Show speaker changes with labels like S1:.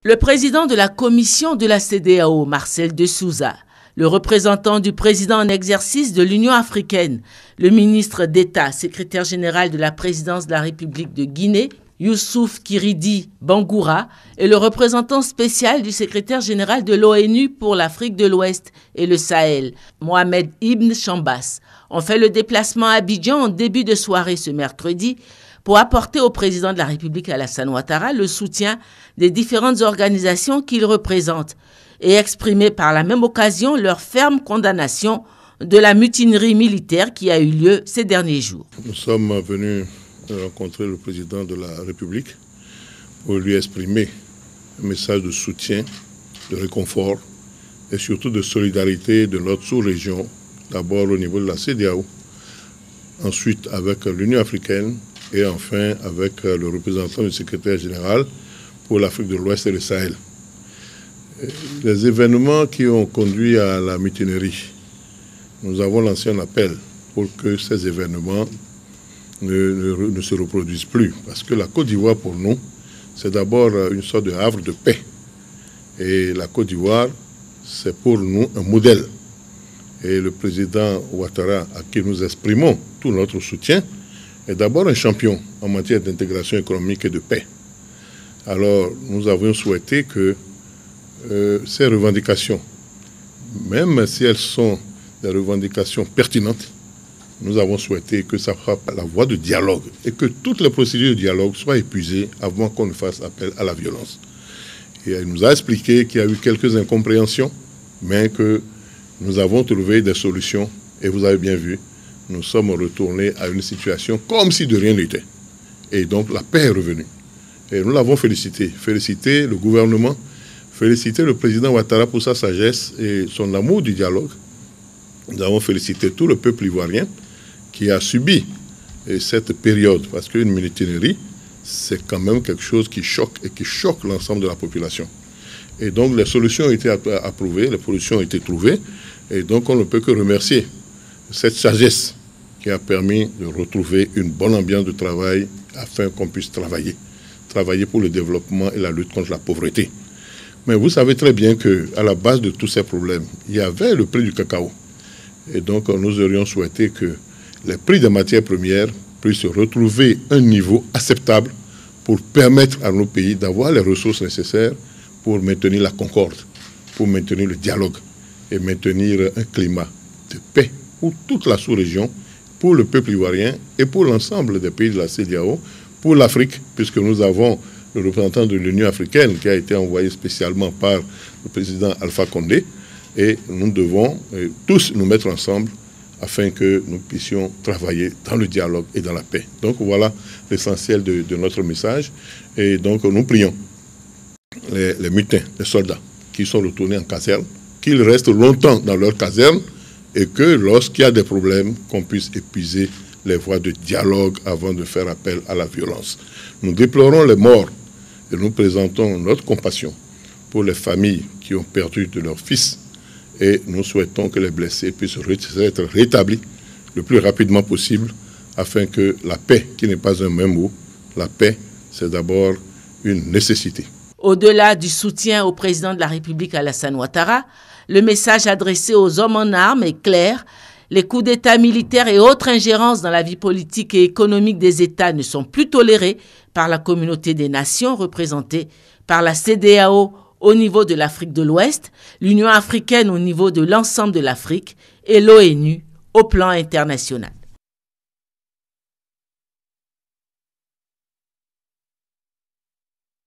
S1: Le président de la commission de la CEDEAO, Marcel de Souza, le représentant du président en exercice de l'Union africaine, le ministre d'État, secrétaire général de la présidence de la République de Guinée, Youssouf Kiridi Bangoura, et le représentant spécial du secrétaire général de l'ONU pour l'Afrique de l'Ouest et le Sahel, Mohamed Ibn Chambas, ont fait le déplacement à Abidjan en début de soirée ce mercredi pour apporter au président de la République Alassane Ouattara le soutien des différentes organisations qu'il représente et exprimer par la même occasion leur ferme condamnation de la mutinerie militaire qui a eu lieu ces derniers jours.
S2: Nous sommes venus rencontrer le président de la République pour lui exprimer un message de soutien, de réconfort et surtout de solidarité de notre sous-région, d'abord au niveau de la CEDEAO, ensuite avec l'Union africaine et enfin avec le représentant du secrétaire général pour l'Afrique de l'Ouest et le Sahel. Les événements qui ont conduit à la mutinerie, nous avons lancé un appel pour que ces événements ne se reproduisent plus. Parce que la Côte d'Ivoire, pour nous, c'est d'abord une sorte de havre de paix. Et la Côte d'Ivoire, c'est pour nous un modèle. Et le président Ouattara, à qui nous exprimons tout notre soutien, est d'abord un champion en matière d'intégration économique et de paix. Alors, nous avions souhaité que ces revendications, même si elles sont des revendications pertinentes, nous avons souhaité que ça soit la voie de dialogue et que toutes les procédures de dialogue soient épuisées avant qu'on ne fasse appel à la violence. Et il nous a expliqué qu'il y a eu quelques incompréhensions, mais que nous avons trouvé des solutions. Et vous avez bien vu, nous sommes retournés à une situation comme si de rien n'était. Et donc la paix est revenue. Et nous l'avons félicité. Félicité le gouvernement, félicité le président Ouattara pour sa sagesse et son amour du dialogue. Nous avons félicité tout le peuple ivoirien qui a subi cette période. Parce qu'une mutinerie, c'est quand même quelque chose qui choque et qui choque l'ensemble de la population. Et donc les solutions ont été approuvées, les solutions ont été trouvées. Et donc on ne peut que remercier cette sagesse qui a permis de retrouver une bonne ambiance de travail afin qu'on puisse travailler pour le développement et la lutte contre la pauvreté. Mais vous savez très bien qu'à la base de tous ces problèmes, il y avait le prix du cacao. Et donc nous aurions souhaité que les prix des matières premières puissent retrouver un niveau acceptable pour permettre à nos pays d'avoir les ressources nécessaires pour maintenir la concorde, pour maintenir le dialogue et maintenir un climat de paix pour toute la sous-région, pour le peuple ivoirien et pour l'ensemble des pays de la CEDEAO, pour l'Afrique, puisque nous avons le représentant de l'Union africaine qui a été envoyé spécialement par le président Alpha Condé, et nous devons tous nous mettre ensemble afin que nous puissions travailler dans le dialogue et dans la paix. Donc voilà l'essentiel de notre message. Et donc nous prions les mutins, les soldats qui sont retournés en caserne, qu'ils restent longtemps dans leur caserne et que lorsqu'il y a des problèmes, qu'on puisse épuiser les voies de dialogue avant de faire appel à la violence. Nous déplorons les morts et nous présentons notre compassion pour les familles qui ont perdu de leurs fils et nous souhaitons que les blessés puissent être rétablis le plus rapidement possible afin que la paix, qui n'est pas un même mot, la paix, c'est d'abord une nécessité.
S1: Au-delà du soutien au président de la République Alassane Ouattara, le message adressé aux hommes en armes est clair. Les coups d'État militaires et autres ingérences dans la vie politique et économique des États ne sont plus tolérés par la communauté des nations représentée par la CEDEAO au niveau de l'Afrique de l'Ouest, l'Union africaine au niveau de l'ensemble de l'Afrique et l'ONU au plan international.